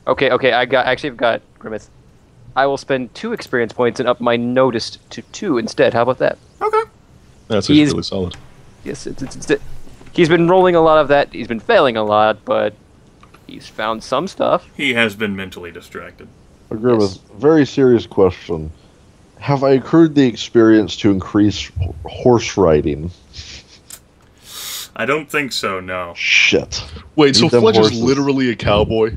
Okay, I've got Grimith. I will spend 2 experience points and up my noticed to 2 instead. How about that? Okay. That's actually really solid. Yes, he's been rolling a lot of that. He's been failing a lot, but he's found some stuff. He has been mentally distracted. Grimith, very serious question. Have I accrued the experience to increase horse riding? I don't think so, no. Shit. Wait, so Fletch is horses. literally a cowboy?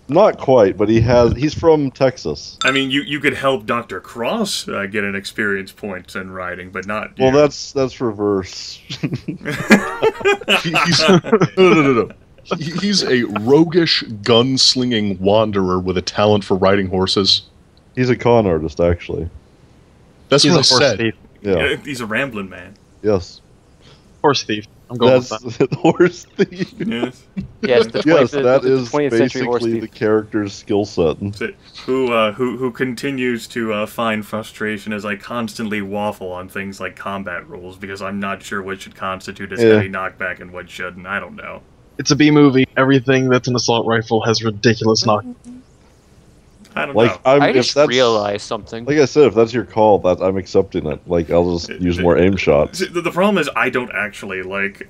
Not quite, but he's from Texas. I mean, you could help Dr. Cross get an experience point in riding, but not... Well, that's reverse. No. He's a roguish, gunslinging wanderer with a talent for riding horses. He's a con artist, actually. That's He's what a I horse said. thief. Yeah. He's a rambling man. Yes. Horse thief. I'm going with that. That's horse thief. Yes. Yes, That is 20th century horse basically thief. the character's skill set. Who continues to find frustration as I constantly waffle on things like combat rules, because I'm not sure what should constitute as heavy knockback and what shouldn't. I don't know. It's a B movie. Everything that's an assault rifle has ridiculous knock. I don't know. I just realized something. Like I said, if that's your call, I'm accepting it. Like, I'll just use more aim shots. The problem is I don't actually,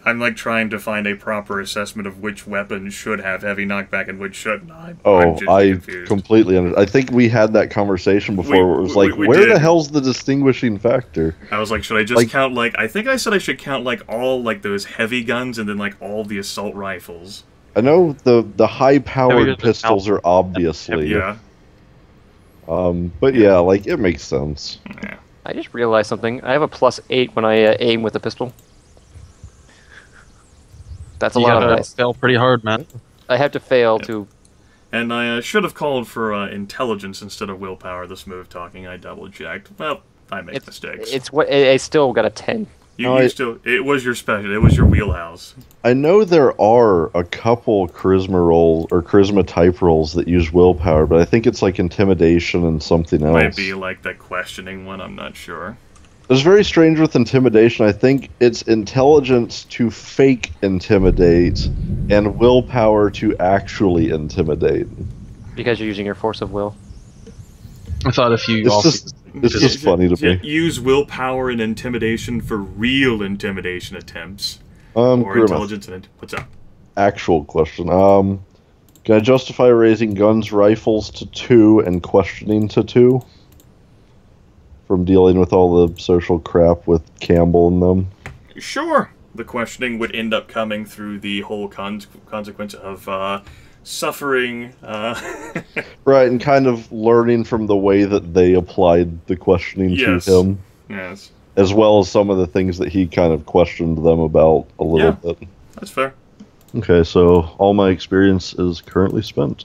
I'm trying to find a proper assessment of which weapon should have heavy knockback and which shouldn't. I completely understand. I think we had that conversation before where it was like, where the hell's the distinguishing factor? I was like, should I just count, I think I said I should count, all, those heavy guns and then, all the assault rifles. I know the high-powered pistols are obviously... Yeah. But yeah, it makes sense. Yeah. I just realized something. I have a +8 when I aim with a pistol. That's a lot of dice. Fail pretty hard, man. I have to fail to... And I should have called for intelligence instead of willpower. The smooth talking, I double-checked. Well, I make mistakes. I still got a 10. It was your special. It was your wheelhouse. I know there are a couple charisma rolls or charisma type rolls that use willpower, but I think it's intimidation and something else. Might be that questioning one. I'm not sure. It's very strange with intimidation. I think it's intelligence to fake intimidate and willpower to actually intimidate. Because you're using your force of will. I thought if you It's just funny to me. Use willpower and intimidation for real intimidation attempts. Or intelligence and... What's up? Actual question. Can I justify raising guns, rifles to 2 and questioning to 2? From dealing with all the social crap with Campbell and them? Sure. The questioning would end up coming through the whole consequence of... suffering, Right, and kind of learning from the way that they applied the questioning to him. Yes. As well as some of the things that he kind of questioned them about a little bit. That's fair. Okay, so all my experience is currently spent.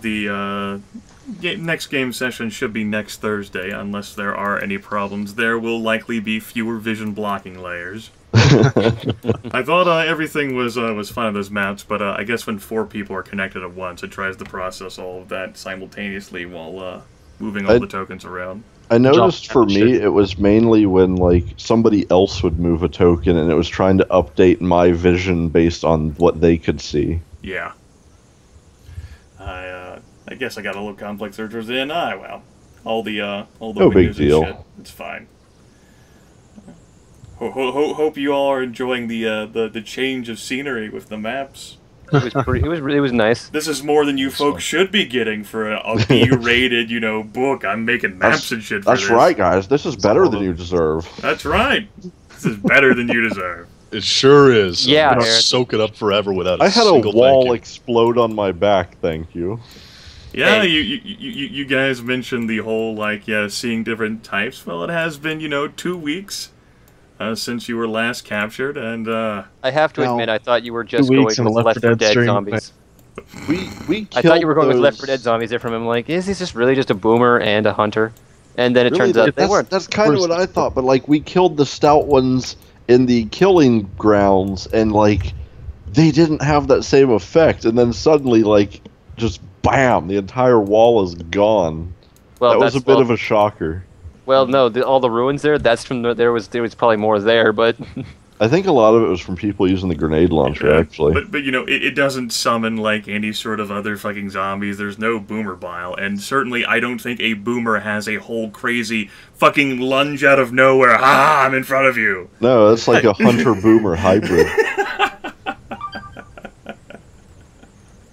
The next game session should be next Thursday, unless there are any problems. There will likely be fewer vision blocking layers. I thought everything was fine on those maps, but I guess when 4 people are connected at once, it tries to process all of that simultaneously while moving all the tokens around. I noticed for me, it was mainly when somebody else would move a token, and it was trying to update my vision based on what they could see. Yeah. I guess I got a little complex there towards the end. Well, all the no big deal. And shit. It's fine. Hope you all are enjoying the change of scenery with the maps. It was nice. This is more than you folks should be getting for a B-rated, book. I'm making maps and shit for this. That's right, guys. This is better than you deserve. That's right. This is better than you deserve. It sure is. Yeah, I'm gonna soak it up forever without a I had a single wall explode on my back, thank you. Yeah, hey. you guys mentioned the whole, seeing different types. Well, it has been, 2 weeks since you were last captured, and... I have to admit, I thought you were just going with Left 4 Dead zombies. I thought you were going with Left 4 Dead zombies there from him, is he really just a boomer and a hunter? And then it turns out they weren't. That's kind of what I thought, but, we killed the stout ones in the killing grounds, and, they didn't have that same effect, and then suddenly, just... Bam! The entire wall is gone. Well, that was a bit of a shocker. Well, no, all the ruins there. That's from there was probably more there, but I think a lot of it was from people using the grenade launcher, actually. But you know, it doesn't summon like any sort of other fucking zombies. There's no boomer bile, and certainly I don't think a boomer has a whole crazy fucking lunge out of nowhere. Ha! I'm in front of you. No, that's like a hunter boomer hybrid.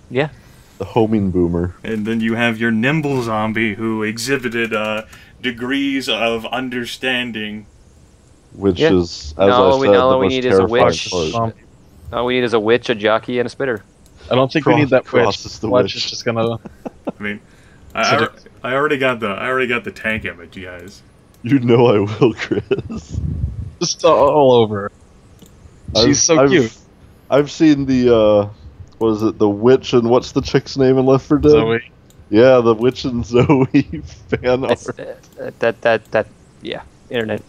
Yeah. The homing boomer. And then you have your nimble zombie who exhibited degrees of understanding. Which is, as I said, all the we most need is a witch. part. All we need is a witch, a jockey, and a spitter. I don't think we need that witch. Is the Fletch witch. is just gonna. I mean, I already got the tank image, guys. You know I will, Chris. Just all over. She's so cute. I've seen the, what is it, the witch and what's the chick's name in Left 4 Dead? Zoe. Yeah, the witch and Zoe fan art. Yeah, internet.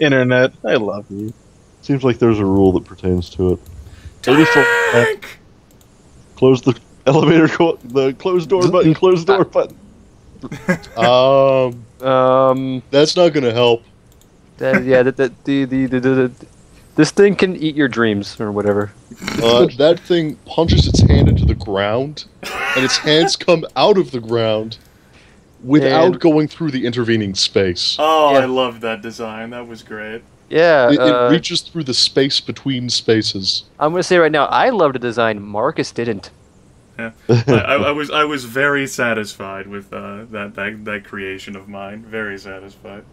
Internet, I love you. Seems like there's a rule that pertains to it. Tank! Close the elevator, the closed door button, closed door button. That's not gonna help. This thing can eat your dreams or whatever. That thing punches its hand into the ground, and its hands come out of the ground without going through the intervening space. Oh, yeah. I loved that design. That was great. Yeah, it reaches through the space between spaces. I'm gonna say right now, I love the design. Marcus didn't. Yeah, I was very satisfied with that creation of mine. Very satisfied.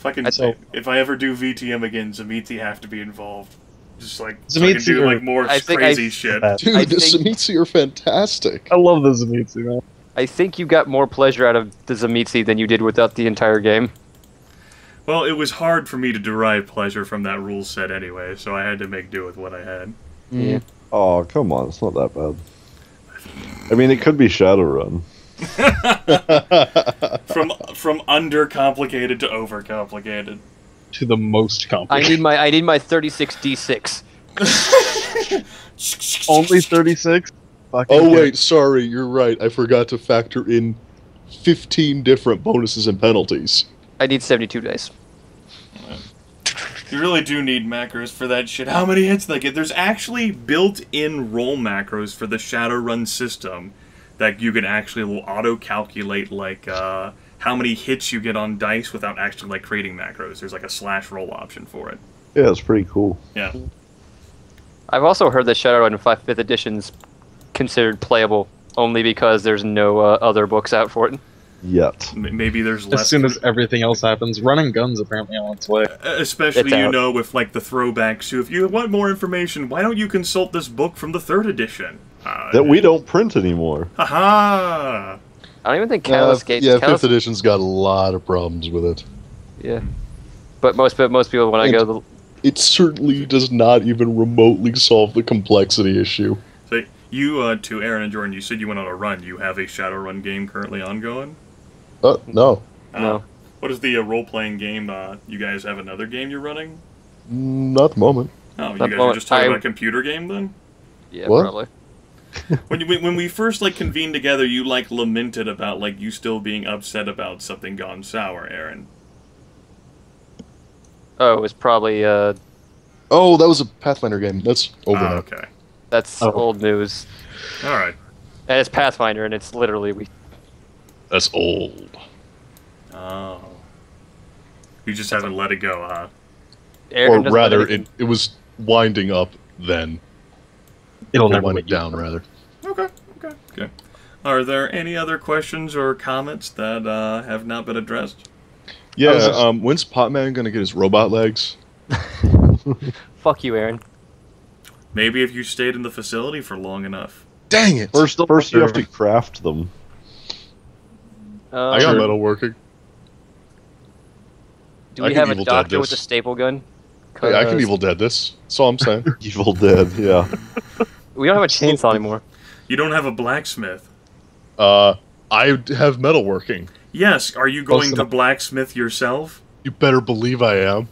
If I ever do VTM again, Zamitzi have to be involved. Just like so I can do like more crazy shit. Dude, the Zamitzi are fantastic. I love the Zamitzi, man. I think you got more pleasure out of the Zamitzi than you did without the entire game. Well, it was hard for me to derive pleasure from that rule set anyway, so I had to make do with what I had. Yeah. Oh, come on, it's not that bad. I mean, it could be Shadowrun. From undercomplicated to overcomplicated. To the most complicated. I need my 36d6. Only 36? Oh wait, sorry, you're right. I forgot to factor in 15 different bonuses and penalties. I need 72 dice. You really do need macros for that shit. How many hits they get? There's actually built-in roll macros for the Shadowrun system that you can actually will auto-calculate like how many hits you get on dice without actually like creating macros. There's like a slash roll option for it. Yeah, it's pretty cool. Yeah. I've also heard that Shadowrun 5th edition's considered playable only because there's no other books out for it. Yet. Maybe there's less. As soon as everything else happens, Running Gun's apparently on its way. Especially, you know, with like the throwbacks. So if you want more information, why don't you consult this book from the 3rd edition? That we don't print anymore. Haha! I don't even think Callus Gates. Yeah, 5th edition's got a lot of problems with it. Yeah, but most people when I go, it certainly does not even remotely solve the complexity issue. So you, to Aaron and Jordan, you said you went on a run. You have a Shadowrun game currently ongoing? No. No. What is the role-playing game? You guys have another game you're running? Not at the moment. Oh, you guys are just talking about a computer game then? Yeah, what? Probably. when we first like convened together, you like lamented about like you still being upset about something gone sour, Aaron. Oh, it was probably Oh, that was a Pathfinder game. That's over now. Okay. That's old news. All right. And it's Pathfinder, and it's literally That's old. Oh. You just haven't let it go, huh? Aaron or rather, it was winding up then. It'll never wind it down, rather. Okay. Are there any other questions or comments that have not been addressed? Yeah, when's Potman gonna get his robot legs? Fuck you, Aaron. Maybe if you stayed in the facility for long enough. Dang it! First you have to craft them. I got metalworking. Do we have a doctor with a staple gun? Yeah, I can Evil Dead this. That's all I'm saying. Evil Dead, yeah. We don't have a chainsaw anymore. You don't have a blacksmith. I have metalworking. Yes, are you going to blacksmith yourself? You better believe I am.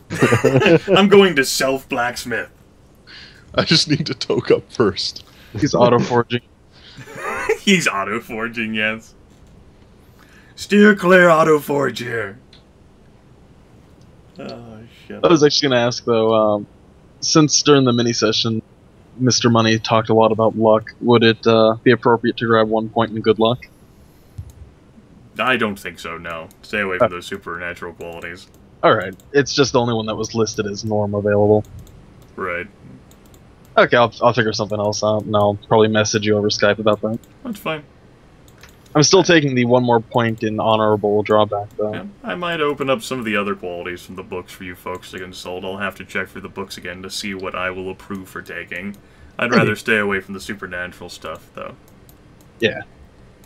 I'm going to self-blacksmith. I just need to toke up first. He's auto-forging. He's auto-forging, yes. Steer clear, Autoforge here. Oh, shit. I was actually going to ask, though, since during the mini-session, Mr. Money talked a lot about luck, would it be appropriate to grab 1 point in good luck? I don't think so, no. Stay away from those supernatural qualities. Alright, it's just the only one that was listed as norm available. Right. Okay, I'll figure something else out, and I'll probably message you over Skype about that. That's fine. I'm still taking the 1 more point in honorable drawback, though. Yeah, I might open up some of the other qualities from the books for you folks to consult. I'll have to check through the books again to see what I will approve for taking. I'd rather stay away from the supernatural stuff, though. Yeah.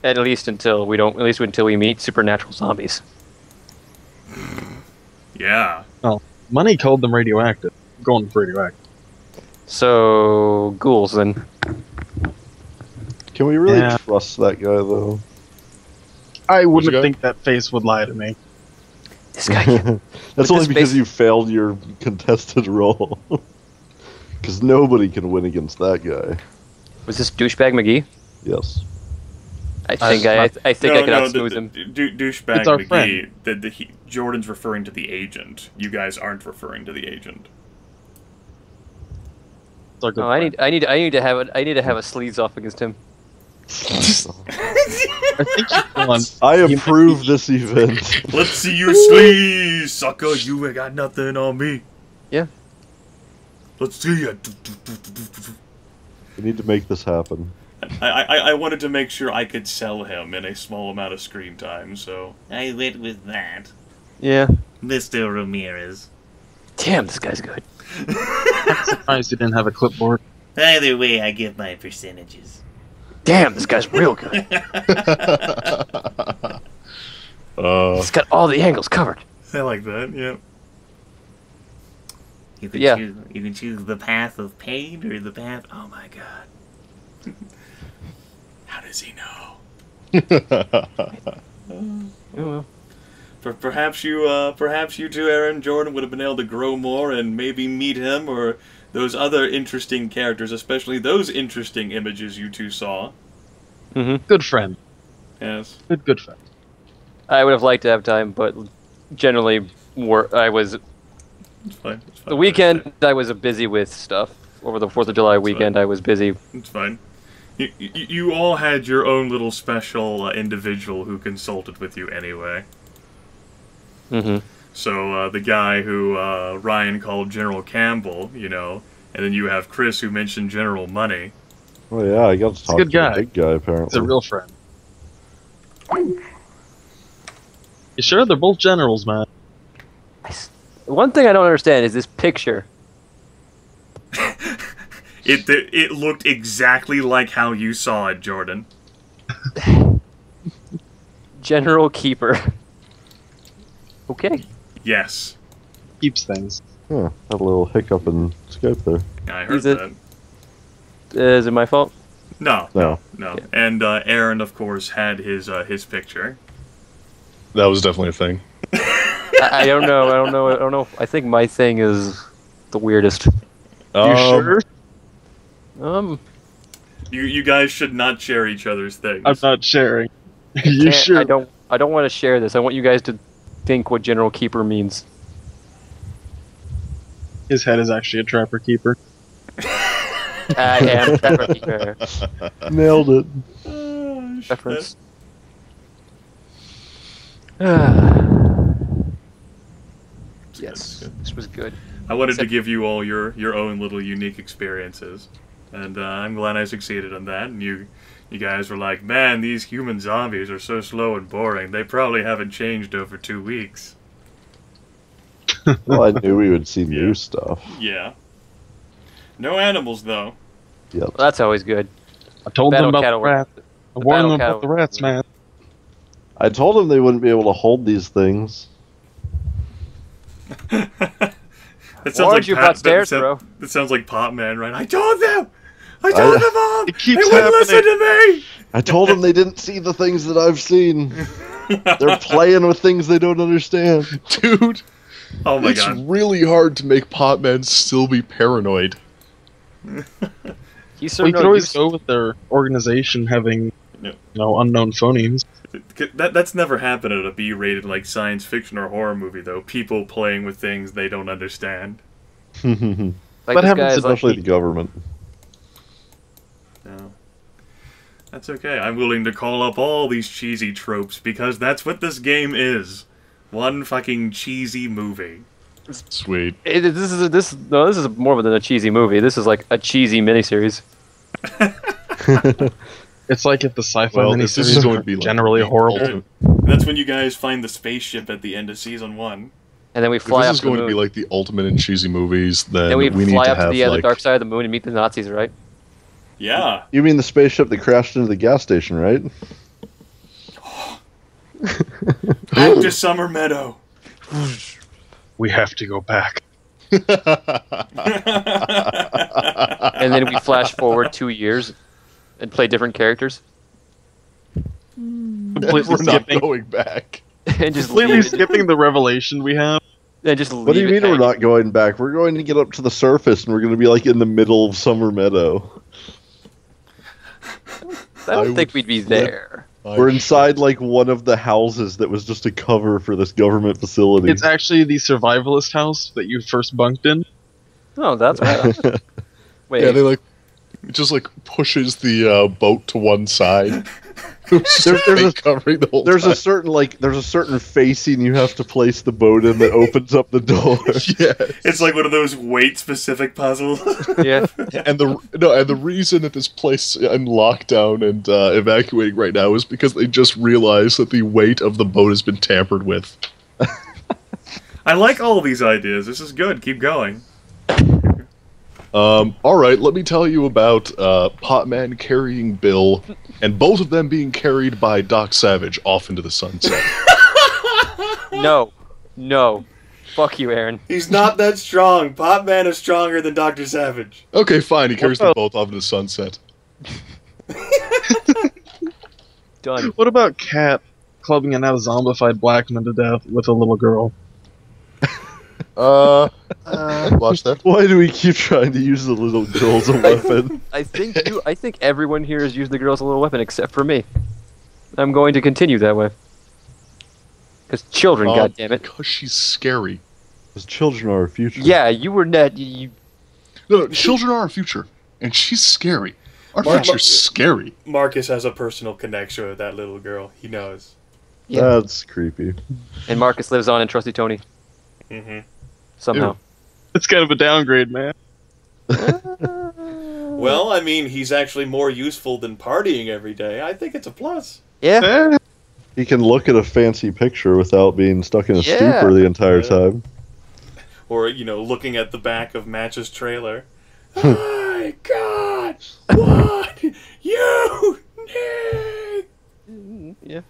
At least until we meet supernatural zombies. Yeah. Oh, Money called them radioactive. I'm going for radioactive. So, ghouls then. Can we really trust that guy, though? I wouldn't think that face would lie to me. This guy. That's only because you failed your contested role. Because nobody can win against that guy. Was this douchebag McGee? Yes. I think I could outsmooth him. Douchebag McGee. Jordan's referring to the agent. You guys aren't referring to the agent. Oh, I need to have a sleaze off against him. I approve this event. Let's see your sleeves, sucker. You ain't got nothing on me. Yeah. Let's see it. We need to make this happen. I wanted to make sure I could sell him in a small amount of screen time, so I went with that. Yeah. Mr. Ramirez. Damn, this guy's good. I'm surprised you didn't have a clipboard. Either way, I give my percentages. Damn, this guy's real good. He's got all the angles covered. I like that, yeah. You can choose the path of pain or the path... Oh my god. How does he know? Perhaps you two, Aaron Jordan, would have been able to grow more and maybe meet him or those other interesting characters, especially those interesting images you two saw. Mm-hmm. Good friend. Yes. Good friend. I would have liked to have time, but generally, I was... It's fine. The weekend, I was busy with stuff. Over the 4th of July weekend, I was busy. It's fine. You all had your own little special individual who consulted with you anyway. Mm-hmm. So, the guy who Ryan called General Campbell, you know, and then you have Chris who mentioned General Money. Oh yeah, I got to talk to the big guy, apparently. He's a real friend. You sure? They're both generals, man. One thing I don't understand is this picture. It looked exactly like how you saw it, Jordan. General Keeper. Okay. Yes. Keeps things. Huh, had a little hiccup in Skype there. I heard that. Is it my fault? No. Yeah. And Aaron, of course, had his picture. That was definitely a thing. I don't know. I think my thing is the weirdest. You sure? You guys should not share each other's things. I'm not sharing. You sure? I don't want to share this. I want you guys to think what General Keeper means. His head is actually a Trapper Keeper. I am Trapper Keeper. Nailed it. Reference. Yes, this was good. I wanted to give you all your own little unique experiences, and I'm glad I succeeded on that. And you guys were like, man, these human zombies are so slow and boring. They probably haven't changed over 2 weeks. Well, I knew we would see new stuff. Yeah. No animals, though. Yep. Well, that's always good. I told them about the rats. I warned them about the rats, man. I told them they wouldn't be able to hold these things. That sounds like Potman, right? I told them! I told them all! They wouldn't listen to me! I told them they didn't see the things that I've seen. They're playing with things they don't understand. Dude, oh my God. It's really hard to make Potman still be paranoid. You could always go with their organization having, unknown phonemes. That's never happened in a B-rated like science fiction or horror movie, though. People playing with things they don't understand. Like that happens, especially the government. No. That's okay. I'm willing to call up all these cheesy tropes because that's what this game is. One fucking cheesy movie. Sweet. This is more than a cheesy movie. This is like a cheesy miniseries. It's like if the sci-fi miniseries were generally horrible. That's when you guys find the spaceship at the end of season 1. And then we fly up to the moon. This is going to be like the ultimate in cheesy movies. Then we need fly to up have to the other dark side of the moon and meet the Nazis, right? Yeah. You mean the spaceship that crashed into the gas station, right? Back to Summer Meadow. We have to go back. And then we flash forward 2 years and play different characters. We're not going back. And just completely skipping the revelation we have. And just what do you mean we're not going back? We're going to get up to the surface and we're going to be like in the middle of Summer Meadow. I don't think we'd be there. We're inside like one of the houses that was just a cover for this government facility. It's actually the survivalist house that you first bunked in. Oh, that's right. Wait. Yeah, they like just like pushes the boat to one side. There's a certain facing you have to place the boat in that opens up the door. Yeah, it's like one of those weight-specific puzzles. Yeah, and the reason that this place in lockdown and evacuating right now is because they just realized that the weight of the boat has been tampered with. I like all these ideas. This is good. Keep going. Alright, let me tell you about Potman carrying Bill, and both of them being carried by Doc Savage off into the sunset. No. Fuck you, Aaron. He's not that strong. Potman is stronger than Dr. Savage. Okay, fine, he carries them both off into the sunset. Done. What about Cat clubbing a now zombified black man to death with a little girl? Watch that. Why do we keep trying to use the little girl as a weapon? I think everyone here has used the girl as a little weapon except for me. I'm going to continue that way. Because children, goddammit. Because she's scary. Because children are our future. Yeah, you were not. No, children are our future, and she's scary. Our future's scary. Marcus has a personal connection with that little girl. He knows. Yeah. That's creepy. And Marcus lives on in Trusty Tony. Mm-hmm. Somehow. Ew. It's kind of a downgrade, man. Well, I mean, he's actually more useful than partying every day. I think it's a plus. Yeah. He can look at a fancy picture without being stuck in a stupor the entire time. Or, looking at the back of Match's trailer. My God! What you need? Yeah.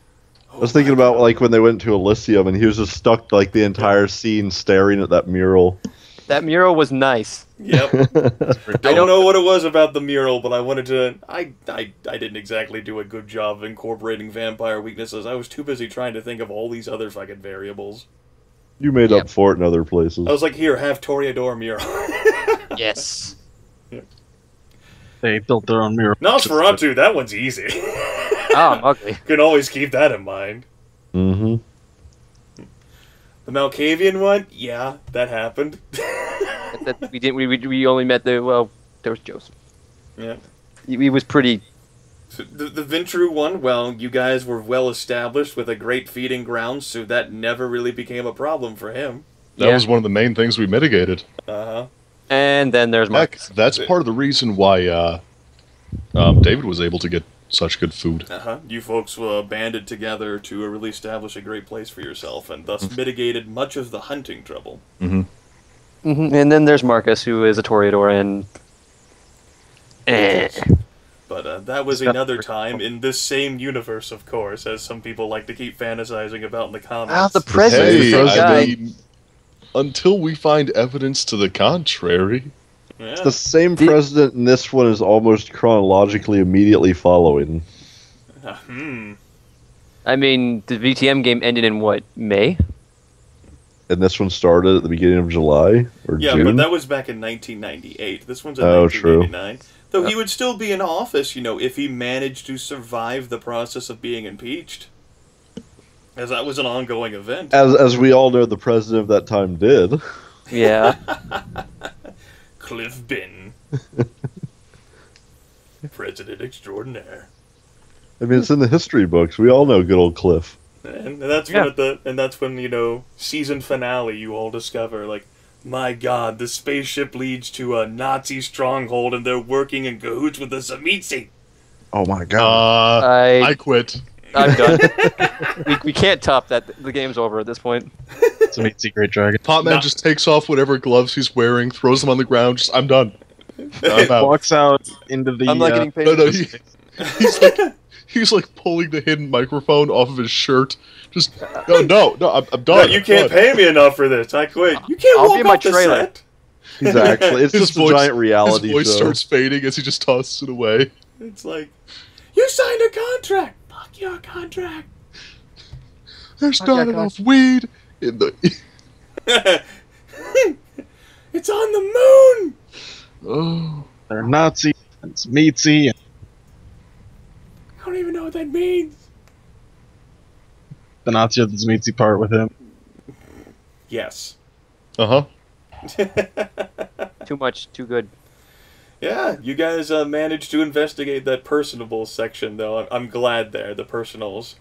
I was thinking about like when they went to Elysium and he was just stuck like the entire scene staring at that mural. That mural was nice. Yep. I don't know what it was about the mural, but I wanted to... I didn't exactly do a good job of incorporating vampire weaknesses. I was too busy trying to think of all these other fucking variables. You made up for it in other places. I was like, here, have Toreador mural. Yes. They built their own mural. Nosferatu, that one's easy. Oh, I'm ugly. Can always keep that in mind. Mm-hmm. The Malkavian one? Yeah, that happened. We only met there was Joseph. Yeah. He was pretty... So the Ventru one, well, you guys were well established with a great feeding ground, so that never really became a problem for him. That was one of the main things we mitigated. Uh-huh. And then there's Marcus. Heck, that's part of the reason why David was able to get such good food. Uh-huh. You folks banded together to really establish a great place for yourself, and thus mitigated much of the hunting trouble. Mm-hmm. Mm-hmm. And then there's Marcus, who is a Toreador, and... But that was another time in this same universe, of course, as some people like to keep fantasizing about in the comics. The president is the guy. I mean, until we find evidence to the contrary... Yeah. It's the same president in this one is almost chronologically immediately following. I mean, the VTM game ended in what, May? And this one started at the beginning of July or June? Yeah, but that was back in 1998. This one's in 1989. True. Though he would still be in office, if he managed to survive the process of being impeached. As that was an ongoing event. As we all know, the president of that time did. Yeah. Cliff Bin. President extraordinaire. I mean, it's in the history books. We all know good old Cliff. And that's when you know, season finale, you all discover, like, my God, the spaceship leads to a Nazi stronghold, and they're working in cahoots with the Tzimisce. Oh my God! I quit. I'm done. we can't top that. The game's over at this point. Tzimisce, great dragon. Potman just takes off whatever gloves he's wearing, throws them on the ground. Just, I'm done. I'm out. Walks out into the. I'm not getting paid. No, he's like pulling the hidden microphone off of his shirt. Just I'm done. No, you can't pay me enough for this. I quit. You can't walk off the set. He's actually. It's just a giant reality show. His voice starts fading as he just tosses it away. It's like, you signed a contract. Fuck your contract. There's not enough weed in the. It's on the moon. Oh, they're Nazi and Tzimisce. I don't even know what that means. The Nazi of the Tzimisce part with him. Yes. Uh-huh. Too much, too good. Yeah, you guys managed to investigate that personable section, though. I'm glad there, the personals.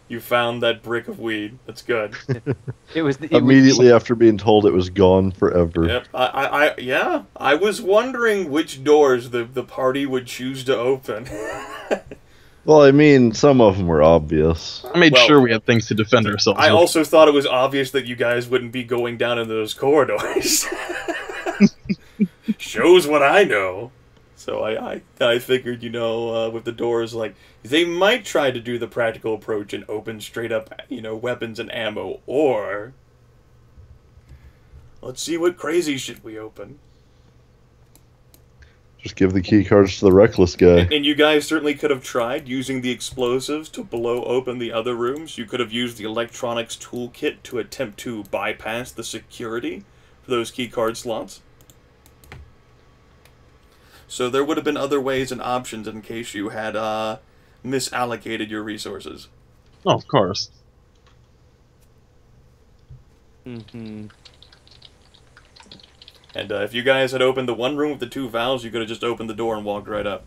You found that brick of weed. That's good. Immediately after being told it was gone forever. Yep. I was wondering which doors the party would choose to open. Well, I mean, some of them were obvious. I made sure we had things to defend ourselves. I also thought it was obvious that you guys wouldn't be going down into those corridors. Shows what I know. So I figured, you know, with the doors, like, they might try to do the practical approach and open straight up, you know, weapons and ammo, or let's see what crazy shit we open. Just give the key cards to the reckless guy. And you guys certainly could have tried using the explosives to blow open the other rooms. You could have used the electronics toolkit to attempt to bypass the security for those key card slots. So there would have been other ways and options in case you had misallocated your resources. Oh, of course. Mm-hmm. And if you guys had opened the one room with the two valves, you could have just opened the door and walked right up.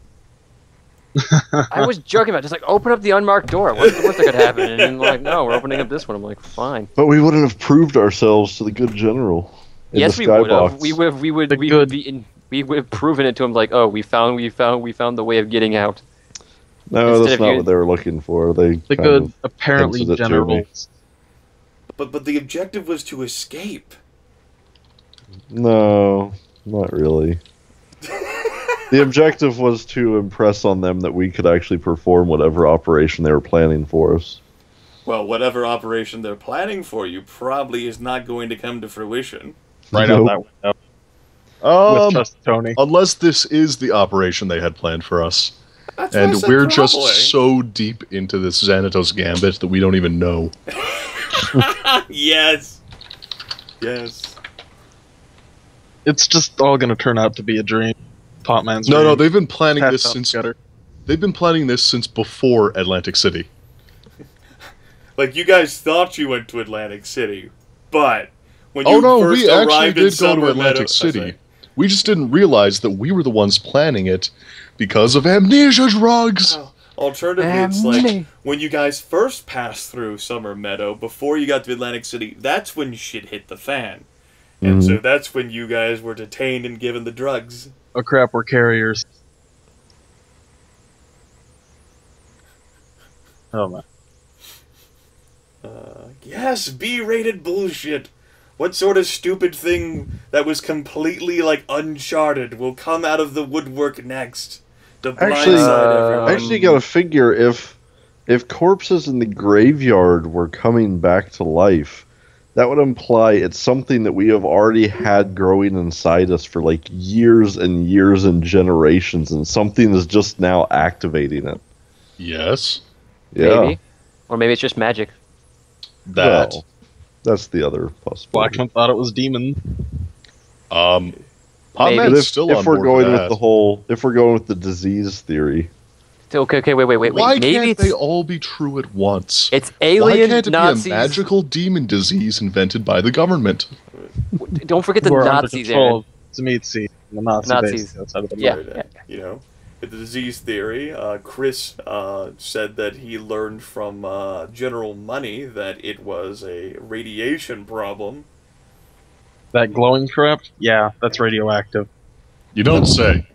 I was joking about just like, open up the unmarked door. What's the worst that could happen? And then like, no, we're opening up this one. I'm like, fine. But we wouldn't have proved ourselves to the good general. Yes, we would have. We would have proven it to him like, oh, we found the way of getting out. No, instead that's not what they were looking for. The good, apparently generals. But the objective was to escape. No, not really. The objective was to impress on them that we could actually perform whatever operation they were planning for us. Well, whatever operation they're planning for you probably is not going to come to fruition. Right out that window. With Trusty Tony. Unless this is the operation they had planned for us. That's and we're probably. just so deep into this Xanatos gambit that we don't even know. Yes. Yes. It's just all going to turn out to be a dream. Potman's dream. No, they've been planning this since. They've been planning this since before Atlantic City. Like, you guys thought you went to Atlantic City, but when you first we arrived actually in did go to Atlantic City. We just didn't realize that we were the ones planning it because of amnesia drugs. Alternatively, it's like when you guys first passed through Summer Meadow before you got to Atlantic City. That's when shit hit the fan. And so that's when you guys were detained and given the drugs. Oh crap, we're carriers. Oh man. Yes, B-rated bullshit. What sort of stupid thing that was completely, like, uncharted will come out of the woodwork next? To blindside everyone. Actually, you gotta figure if corpses in the graveyard were coming back to life, that would imply it's something that we have already had growing inside us for like years and years and generations, and something is just now activating it. Yes. Yeah. Maybe. Or maybe it's just magic. That. That's the other possibility. Blackman thought it was demon. Potman's still on if we're board going for with that. if we're going with the disease theory, Okay, wait. Why Maybe can't they all be true at once? It's alien Why can't it Nazis. be a magical demon disease invented by the government? Don't forget the Nazis, Aaron. Zmitzi, the Nazis. Outside of the yeah. You know, the disease theory, Chris said that he learned from General Money that it was a radiation problem. That glowing crap? Yeah, that's radioactive. You don't say.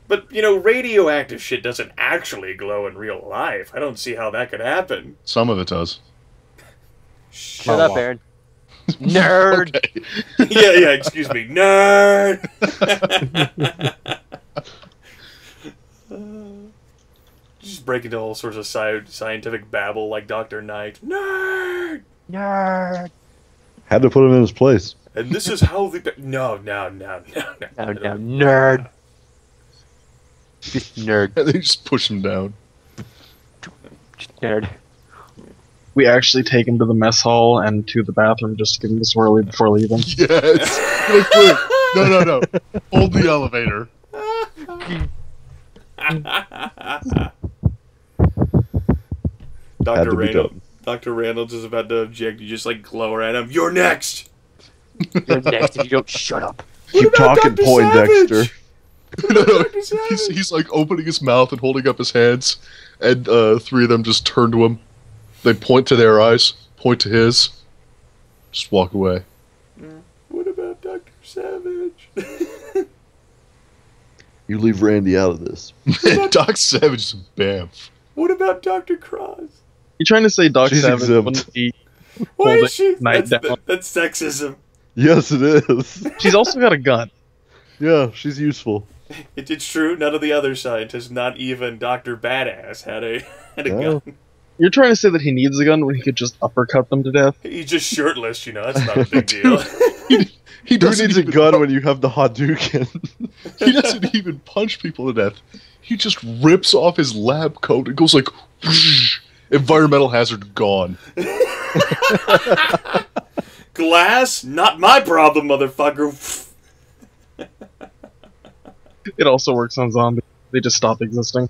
But, you know, radioactive shit doesn't actually glow in real life. I don't see how that could happen. Some of it does. Shut up, Aaron. Nerd! yeah, excuse me. Nerd! Just break into all sorts of scientific babble like Dr. Knight. Nerd! Nerd! Had to put him in his place. And this is how the... No. Nerd. Just nerd. They just push him down. Just nerd. We actually take him to the mess hall and to the bathroom just to give him the swirly before leaving. Yes! Wait. No. Hold the elevator. Dr. Reynolds is about to object. You just, like, glower at him. You're next! You're next if you don't shut up. Keep talking, Poindexter. No. He's like opening his mouth and holding up his hands, and three of them just turn to him. They point to their eyes, point to his, just walk away. What about Dr. Savage? You leave Randy out of this. Doc Savage is a bamf. What about Dr. Cross? You trying to say Doc She's Savage exempt. wouldn't be Why is she? That's That's sexism. Yes, it is. She's also got a gun. Yeah, she's useful. It's true. None of the other scientists, not even Dr. Badass, had a gun. You're trying to say that he needs a gun when he could just uppercut them to death? He's just shirtless, you know. That's not a big deal. He Who doesn't needs a even gun when you have the Hadouken? He doesn't even punch people to death. He just rips off his lab coat and goes like, whoosh, environmental hazard gone. Glass? Not my problem, motherfucker. It also works on zombies. They just stop existing.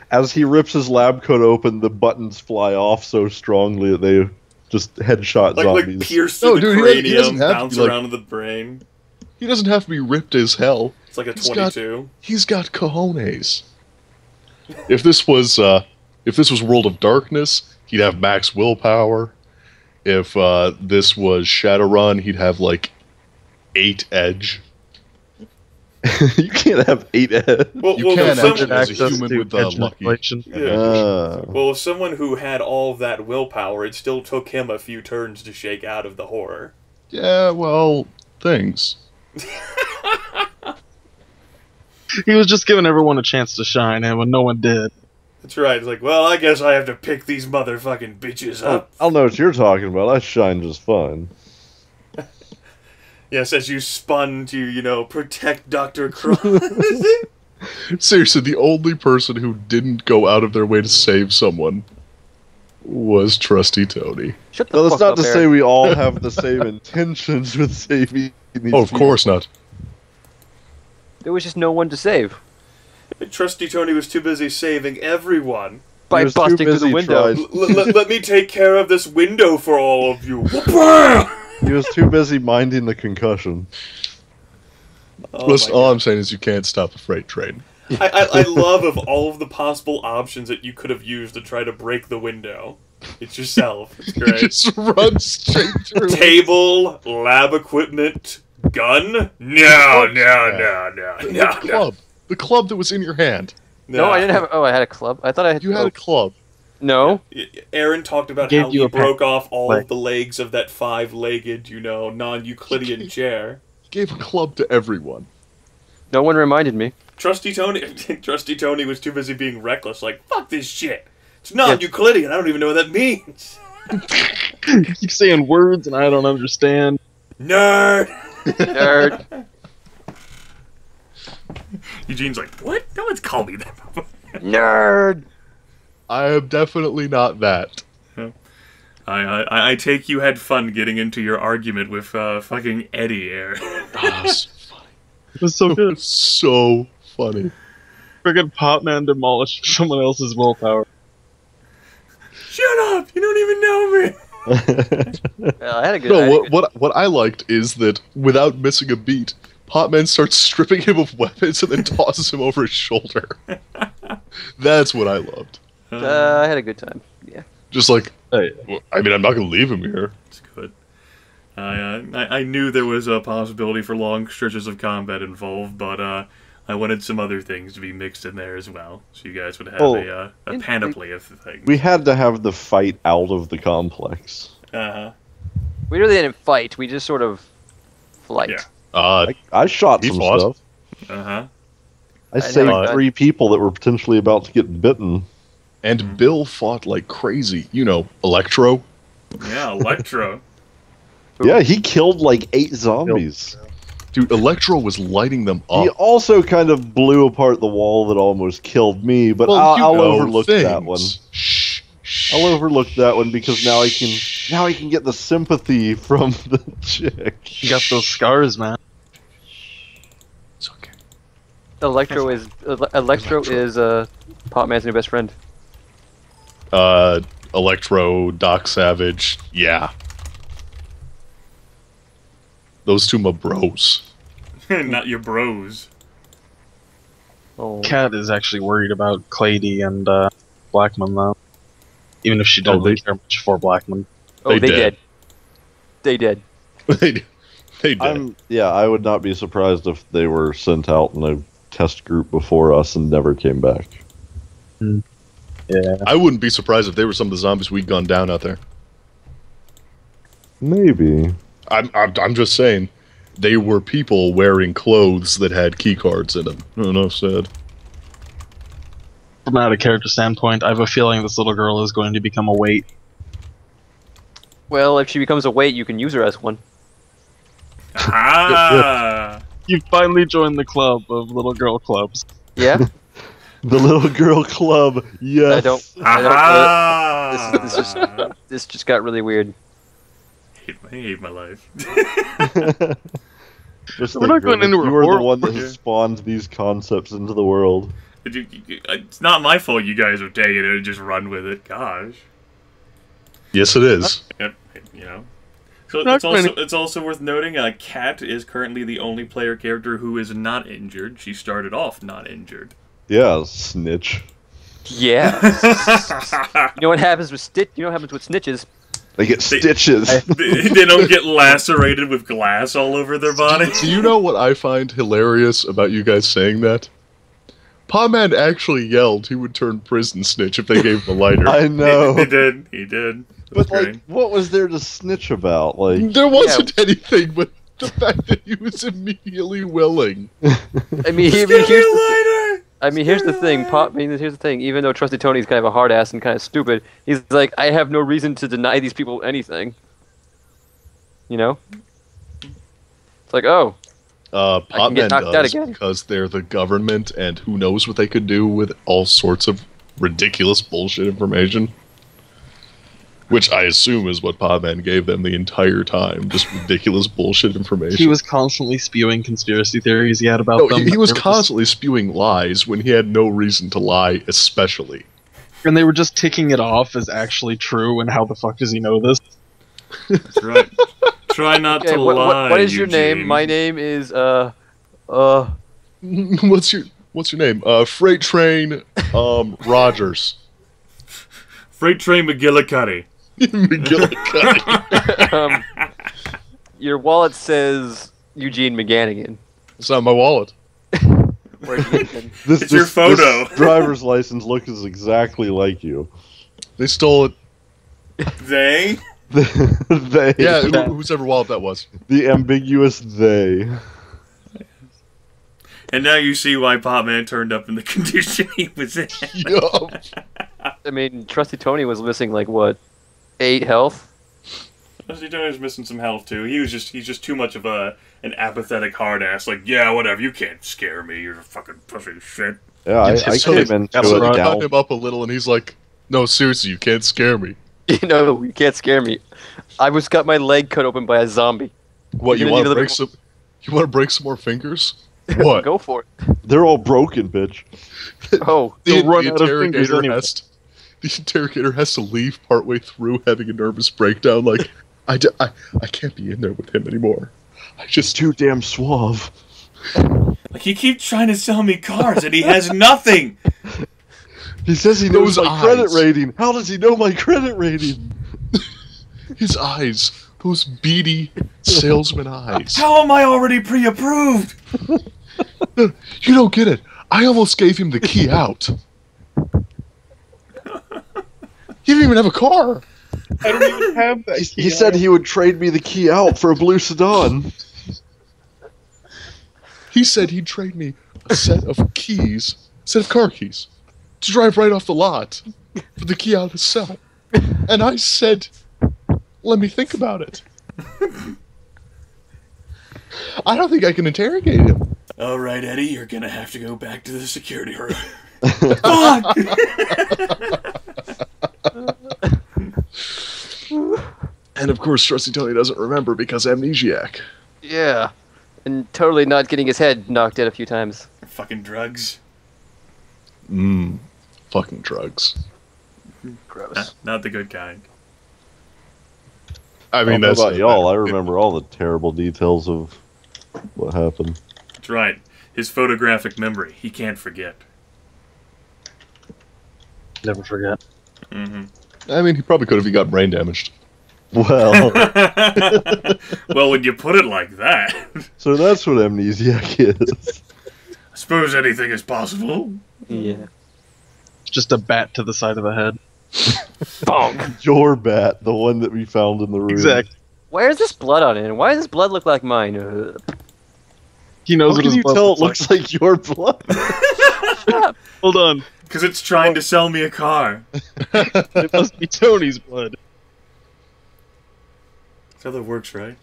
As he rips his lab coat open, the buttons fly off so strongly that they just headshot zombies. Like pierce through the cranium, bounce around in the brain. He doesn't have to be ripped as hell. It's like a 22. He's got cojones. If this was World of Darkness, he'd have max willpower. If this was Shadowrun, he'd have like 8 edge. You can't have 8 edge. Well, you can't someone, as a human with lucky. Well, if someone who had all of that willpower, it still took him a few turns to shake out of the horror. Yeah, well, things. He was just giving everyone a chance to shine, and when no one did. That's right. It's like, well, I guess I have to pick these motherfucking bitches up. I'll know what you're talking about. I shine just fine. Yes, as you spun to, you know, protect Dr. Cross. Seriously, the only person who didn't go out of their way to save someone was Trusty Tony. Shut the fuck that's not up, to Aaron. say we all have the same intentions with saving these Oh, of course not. There was just no one to save. Trusty Tony was too busy saving everyone. By busting through the window. Let me take care of this window for all of you. He was too busy minding the concussion. Listen, all I'm saying is you can't stop a freight train. I love of all of the possible options that you could have used to try to break the window. It's yourself. It's great. Just run straight through. Table, lab equipment, gun? No. The club that was in your hand. No, I didn't have. Oh, I had a club. I thought I had. You had a club. No. Aaron talked about how he broke off all of the legs of that 5-legged, you know, non-Euclidean chair. He gave a club to everyone. No one reminded me. Trusty Tony was too busy being reckless, like, fuck this shit. It's non-Euclidean, I don't even know what that means. You keep saying words and I don't understand. Nerd! Nerd. Eugene's like, what? No one's called me that. Nerd! I am definitely not that. I take you had fun getting into your argument with fucking Eddie, Aaron. Oh, It was so good. It's so funny. Friggin' Potman demolished someone else's willpower. Shut up! You don't even know me! I had a good. What I liked is that without missing a beat, Potman starts stripping him of weapons and then tosses him over his shoulder. That's what I loved. I had a good time. Yeah. Just like, I mean, I'm not gonna leave him here. It's good. I knew there was a possibility for long stretches of combat involved, but I wanted some other things to be mixed in there as well, so you guys would have a panoply of things. We had to have the fight out of the complex. We really didn't fight. We just sort of flight. Yeah. I shot some stuff. I saved 3 people that were potentially about to get bitten. And Bill fought like crazy. You know, Electro. Yeah, Electro. Yeah, he killed like 8 zombies. Dude, Electro was lighting them up. He also kind of blew apart the wall that almost killed me, but I'll overlook that one. I'll overlook that one because now I can get the sympathy from the chick. You got those scars, man. It's okay. Electro is Potman's new best friend. Electro, Doc Savage, yeah. Those two my bros. Not your bros. Oh. Kat is actually worried about Clady and Blackman, though. Even if she doesn't really care much for Blackman. Oh, they did. They did. They did. Yeah, I would not be surprised if they were sent out in a test group before us and never came back. Yeah. I wouldn't be surprised if they were some of the zombies we gunned down out there. Maybe. I'm just saying, they were people wearing clothes that had key cards in them. Enough said. From an out-of-character standpoint, I have a feeling this little girl is going to become a weight. Well, if she becomes a weight, you can use her as one. Ah! You finally joined the club of little girl clubs. Yeah? The little girl club, yes. This just got really weird. I hate my life. We're not going into you are the one that has spawned these concepts into the world. It's not my fault you guys are taking it and just run with it. Gosh. Yes, it is. Yep, you know. So it's also worth noting, Kat is currently the only player character who is not injured. She started off not injured. Yeah, snitch. Yeah. You know what happens with snitches? They get stitches. They don't get lacerated with glass all over their body. Do you know what I find hilarious about you guys saying that? Potman actually yelled he would turn prison snitch if they gave him a lighter. I know. He did. But like, what was there to snitch about? Like, there wasn't anything, but the fact that he was immediately willing. I mean, here's the thing. Here's the thing. Even though Trusty Tony's kind of a hard ass and kind of stupid, he's like, I have no reason to deny these people anything. You know? It's like, oh. Potman does because they're the government, and who knows what they could do with all sorts of ridiculous bullshit information. Which I assume is what Potman gave them the entire time. Just ridiculous bullshit information. He was constantly spewing conspiracy theories he had about them. He was constantly spewing lies when he had no reason to lie, especially. And they were just ticking it off as actually true, and how the fuck does he know this? That's right. Try not to lie, What is your Eugene. name? My name is, What's your name? Freight Train, Rogers. Freight Train McGillicuddy. McGillicuddy. Your wallet says Eugene MacGannigan. It's not my wallet. Where'd you get it? It's your photo. This driver's license looks exactly like you. They stole it. They? They. Yeah, whose ever wallet that was. The ambiguous they. And now you see why Potman turned up in the condition he was in. Yup. I mean, Trusty Tony was missing, like, what, 8 health? Trusty Tony was missing some health, too. He's just too much of an apathetic hard ass. Like, yeah, whatever, you can't scare me. You're a fucking pussy shit. Yeah, I came into it cut him up a little, and he's like, no, seriously, you can't scare me. No, you can't scare me. I got my leg cut open by a zombie. What, you want to break some more fingers? What? Go for it. They're all broken, bitch. Oh, The, They'll run the out of fingers interrogator anyway. the interrogator has to leave partway through, having a nervous breakdown. Like, I can't be in there with him anymore. Just too damn suave. Like, he keeps trying to sell me cars, and he has nothing! He says he knows Those my credit eyes. rating. How does he know my credit rating? His eyes, those beady salesman eyes. How am I already pre-approved? You don't get it. I almost gave him the key out. He didn't even have a car. I don't even have that. He said he would trade me the key out for a blue sedan. He said he'd trade me a set of car keys, to drive right off the lot for the key out itself. And I said, let me think about it. I don't think I can interrogate him. Alright, Eddie, you're gonna have to go back to the security room. Fuck! And of course, Trusty Tony doesn't remember because amnesiac. yeah. And totally not getting his head knocked in a few times. Fucking drugs. Fucking drugs. Gross. Not the good kind. I I mean, don't know that's about y'all. I remember all the terrible details of what happened. That's right. His photographic memory. He can't forget. Never forget. Mm-hmm. I mean, he probably could if he got brain damaged. Well, Well, when you put it like that, so that's what amnesiac is. I suppose anything is possible. Yeah. Just a bat to the side of the head. Bonk. Your bat, the one that we found in the room. Exactly. Why is this blood on it? And why does this blood look like mine? He knows How what can his you blood tell it looks looks like your blood? like. Hold on. Because it's trying to sell me a car. It must be Tony's blood. That's how that works, right?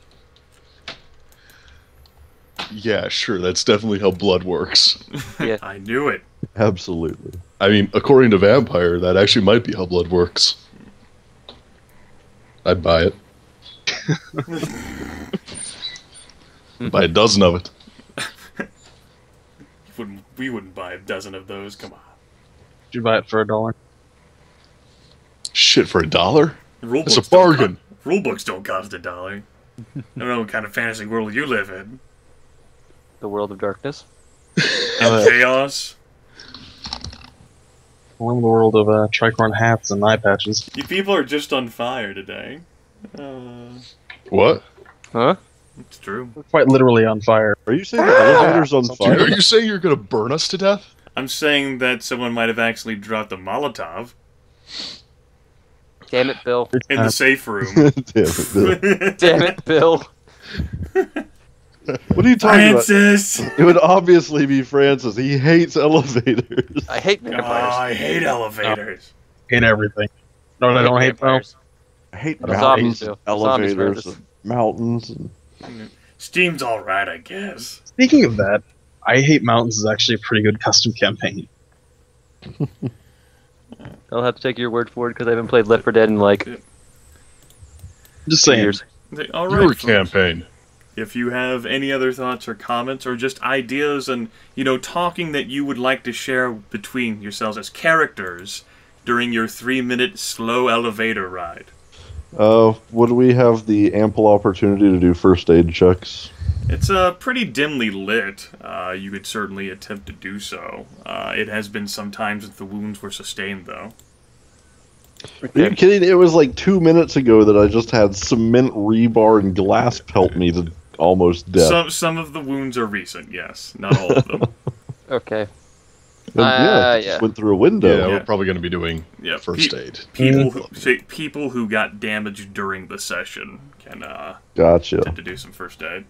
Yeah, sure, that's definitely how blood works. Yeah. I knew it. Absolutely. I mean, according to Vampire, that actually might be how blood works. I'd buy it. Buy a dozen of it. We wouldn't buy a dozen of those. Come on. Did you buy it for $1? Shit, for $1? Rule That's a books don't bargain. Rule books don't cost $1. I don't know what kind of fantasy world you live in. The world of darkness. And chaos. We're in the world of tricorn hats and eye patches. You people are just on fire today. What? Huh? It's true. We're quite literally on fire. Are you saying the elevator's on Dude, are fire? you saying you're gonna burn us to death? I'm saying that someone might have actually dropped a Molotov Damn it, Bill. in the safe room. Damn it, Bill. Damn it, Bill. What are you talking Francis! about? It would obviously be Francis. He hates elevators. I hate Oh, vampires. I hate elevators. Hate everything. No, I don't hate vampires. I hate Zombies mountains, do. and Zombies, elevators, Francis. and mountains. And... Steam's alright, I guess. Speaking of that, I Hate Mountains is actually a pretty good custom campaign. I'll have to take your word for it because I haven't played Left 4 Dead in like Just 2 saying. years. Alright, Your folks. campaign. If you have any other thoughts or comments or just ideas and, talking that you would like to share between yourselves as characters during your 3-minute slow elevator ride. Would we have the ample opportunity to do first aid checks? It's pretty dimly lit. You could certainly attempt to do so. It has been some time since the wounds were sustained, though. Are you kidding? It was like 2 minutes ago that I just had cement rebar and glass pelt me to almost death. Some of the wounds are recent, yes. Not all of them. Okay. And yeah, it just yeah. went through a window. Yeah, we're probably gonna be doing Yeah, first aid. people who got damaged during the session can Gotcha. attempt to do some first aid.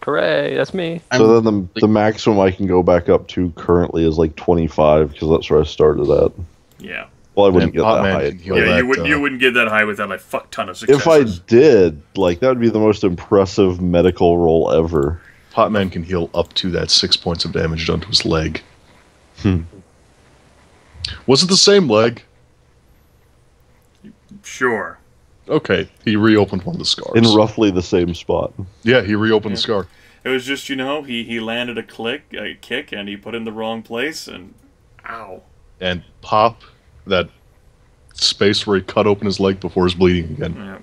Hooray, that's me. So then the maximum I can go back up to currently is like 25 because that's where I started at. Yeah. Well, I wouldn't And get that Potman high. can heal Yeah, that, you wouldn't get that high without a fuck ton of successes. If I did, like, that would be the most impressive medical roll ever. Potman can heal up to that 6 points of damage done to his leg. Was it the same leg? Sure. Okay, he reopened one of the scars. In roughly the same spot. Yeah, he reopened the scar. It was just, you know, he landed a kick, and he put it in the wrong place, and ow. And pop that space where he cut open his leg before he's bleeding again. Yeah.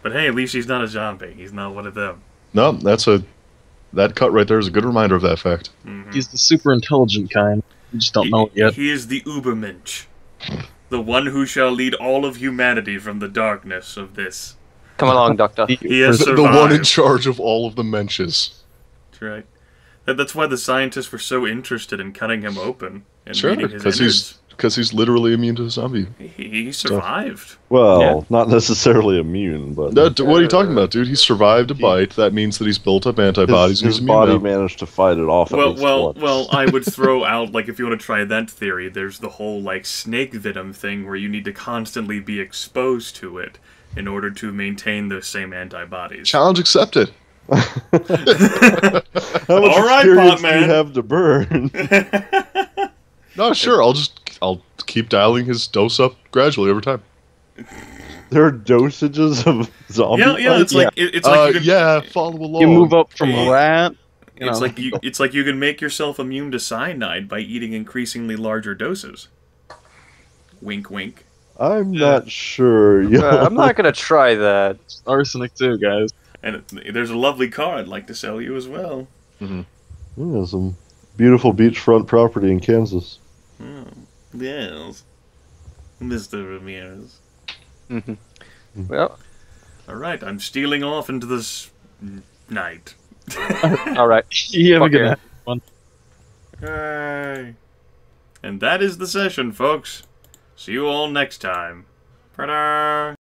But hey, at least he's not a zombie. He's not one of them. No, that cut right there is a good reminder of that fact. Mm-hmm. He's the super intelligent kind. You just don't know it yet. He is the Ubermensch. The one who shall lead all of humanity from the darkness of this. Come along, Doctor. He has The survived. one in charge of all of the menches. That's right. That's why the scientists were so interested in cutting him open and Sure, reading his innards. because he's literally immune to the zombie. He survived. Well, Yeah. not necessarily immune, but No, what are you talking about, dude? He survived a bite. That means that he's built up antibodies. his and he's body immune now. managed to fight it off. at least once. Well, I would throw out, like, if you want to try that theory, there's the whole, like, snake venom thing where you need to constantly be exposed to it in order to maintain those same antibodies. Challenge accepted. How much All right, experience do Potman. you have to burn? No, sure. I'll keep dialing his dose up gradually over time. There are dosages of zombie. Yeah, it's like it's like you can, Yeah, follow along. You move up from Yeah. rat. it's like you can make yourself immune to cyanide by eating increasingly larger doses. Wink, wink. I'm not sure. I'm not gonna try that. Arsenic too, guys. And there's a lovely car I'd like to sell you as well. Yeah, some beautiful beachfront property in Kansas. Yes, Mr. Ramirez. Well, All right, I'm stealing off into this night. all right. You have a Fuck good yeah. night, everyone. Yay. And that is the session, folks. See you all next time. Ta-da!